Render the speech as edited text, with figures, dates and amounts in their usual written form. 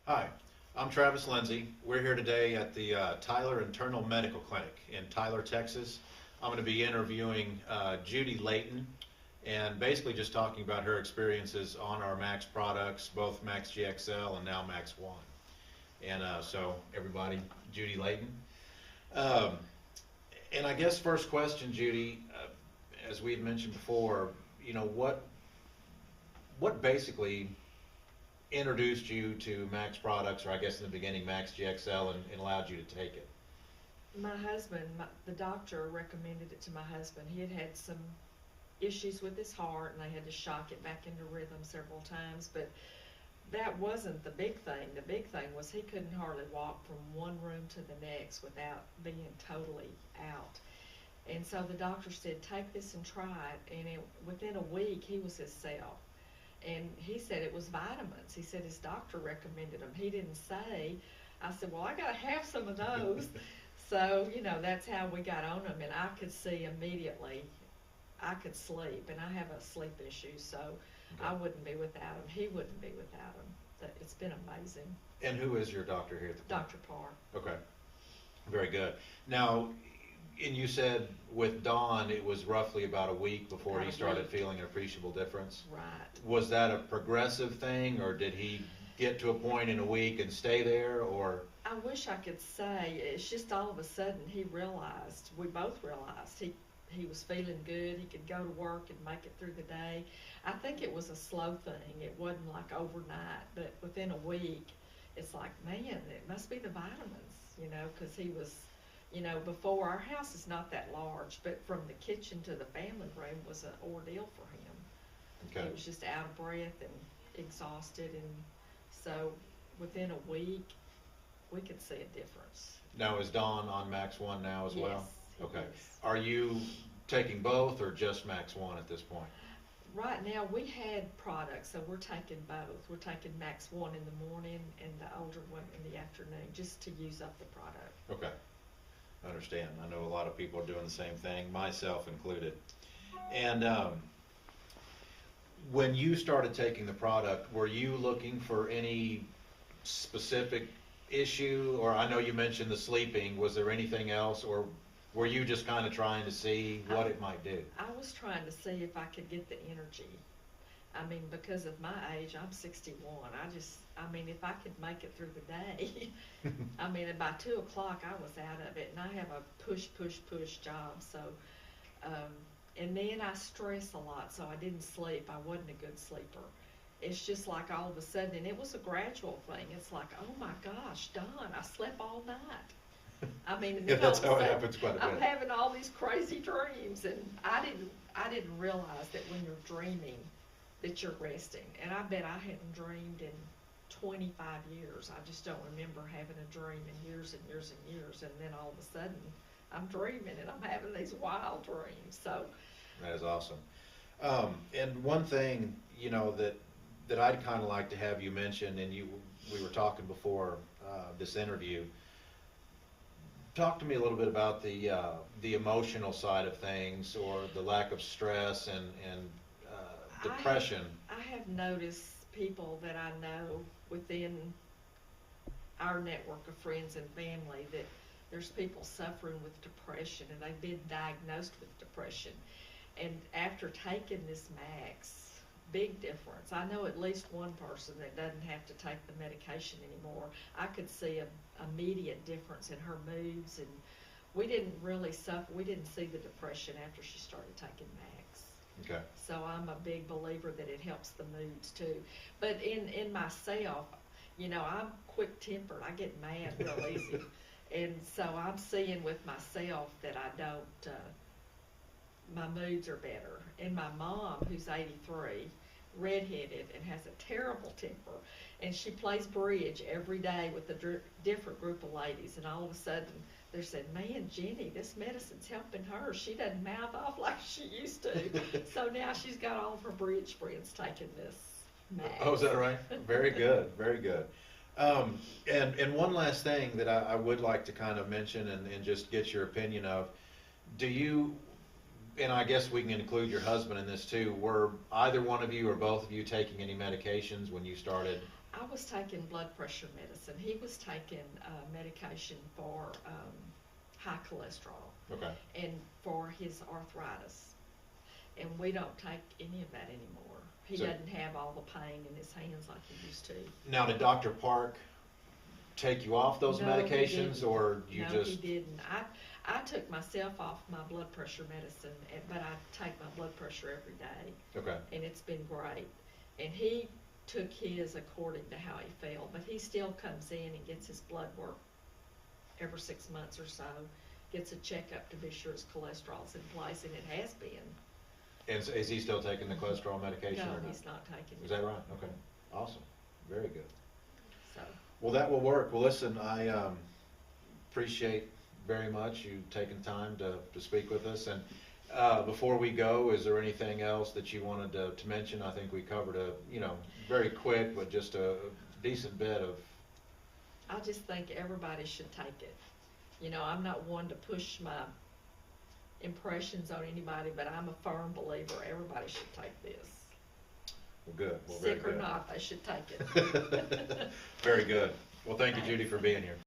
Hi, I'm Travis Lindsay. We're here today at the Tyler Internal Medical Clinic in Tyler, Texas. I'm going to be interviewing Judy Layton and basically just talking about her experiences on our Max products, both Max GXL and now Max One. And so, everybody, Judy Layton. Um, and I guess first question, Judy, as we had mentioned before, what basically introduced you to Max products, or I guess in the beginning Max GXL, and allowed you to take it? My husband, the doctor recommended it to my husband. He had had some issues with his heart and they had to shock it back into rhythm several times, but that wasn't the big thing. The big thing was he couldn't hardly walk from one room to the next without being totally out. And so the doctor said, take this and try it. And within a week, he was himself. And he said it was vitamins. He said his doctor recommended them. He didn't say. I said, well, I got to have some of those. So, that's how we got on them. And I could see immediately I could sleep. And I have a sleep issue, so Okay. I wouldn't be without him. He wouldn't be without him. It's been amazing. And who is your doctor here at the clinic? Dr. Parr. Okay, very good. Now, and you said with Don, it was roughly about a week before About he a started week. feeling an appreciable difference. Right. Was that a progressive thing, or did he get to a point in a week and stay there, or? I wish I could say. It's just all of a sudden he realized, we both realized he was feeling good. He could go to work and make it through the day. I think it was a slow thing. It wasn't like overnight, but within a week, it's like, man, it must be the vitamins, because he was, before, our house is not that large, but from the kitchen to the family room was an ordeal for him. Okay. He was just out of breath and exhausted, and so within a week, we could see a difference. Now, is Don on Max One now as well? Yes, he Okay. is. Are you taking both or just Max One at this point? Right now, we had products, so we're taking both. We're taking Max One in the morning and the older one in the afternoon, just to use up the product. Okay, I understand. I know a lot of people are doing the same thing, myself included. And when you started taking the product, were you looking for any specific issue? Or I know you mentioned the sleeping. Was there anything else, or were you just kind of trying to see what it might do? I was trying to see if I could get the energy. I mean, because of my age, I'm 61. If I could make it through the day, by 2 o'clock I was out of it, and I have a push, push, push job. So, and then I stress a lot, so I didn't sleep. I wasn't a good sleeper. It's just like all of a sudden, and it was a gradual thing. It's like, oh my gosh, Don, I slept all night. And Yeah, then all that's of a how it sudden, happens quite a I'm bit. having all these crazy dreams, and I didn't realize that when you're dreaming, that you're resting. And I bet I hadn't dreamed in 25 years. I just don't remember having a dream in years and years and years. And then all of a sudden, I'm dreaming and I'm having these wild dreams. So, That is awesome. And one thing, that I'd kind of like to have you mention, and we were talking before this interview. Talk to me a little bit about the emotional side of things, or the lack of stress and depression. I have noticed people that I know within our network of friends and family that there's people suffering with depression, and they've been diagnosed with depression. And after taking this Max, big difference. I know at least one person that doesn't have to take the medication anymore. I could see a immediate difference in her moods, and we didn't really suffer. We didn't see the depression after she started taking Max. Okay. So I'm a big believer that it helps the moods too. But in myself, I'm quick tempered. I get mad real easy. And so I'm seeing with myself that I don't, my moods are better. And my mom, who's 83, redheaded and has a terrible temper, and she plays bridge every day with a different group of ladies, and all of a sudden they said, man, Jenny, this medicine's helping her. She doesn't mouth off like she used to. So now she's got all of her bridge friends taking this Max. Oh, is that right? Very good, very good. And one last thing that I would like to kind of mention and just get your opinion of, do you, and I guess we can include your husband in this too, were either one of you or both of you taking any medications when you started? I was taking blood pressure medicine. He was taking medication for high cholesterol Okay. and for his arthritis. And we don't take any of that anymore. He So- doesn't have all the pain in his hands like he used to. Now, did Dr. Park take you off those No, he medications, didn't. or you No, just? he didn't. I took myself off my blood pressure medicine, but I take my blood pressure every day, Okay. and it's been great. And he took his according to how he felt, but he still comes in and gets his blood work every 6 months or so, gets a checkup to be sure his cholesterol's in place, and it has been. And is he still taking the cholesterol medication No, or not? he's not taking it. Is that right? Okay. Awesome. Very good. So, Well, that will work. Well, listen, I appreciate very much you taking time to speak with us. And before we go, is there anything else that you wanted to mention? I think we covered very quick, but just a decent bit of. I just think everybody should take it. You know, I'm not one to push my impressions on anybody, but I'm a firm believer everybody should take this. Well, good. Well, very Sick or good. not, they should take it. Very good. Well, thank you, Judy, for being here.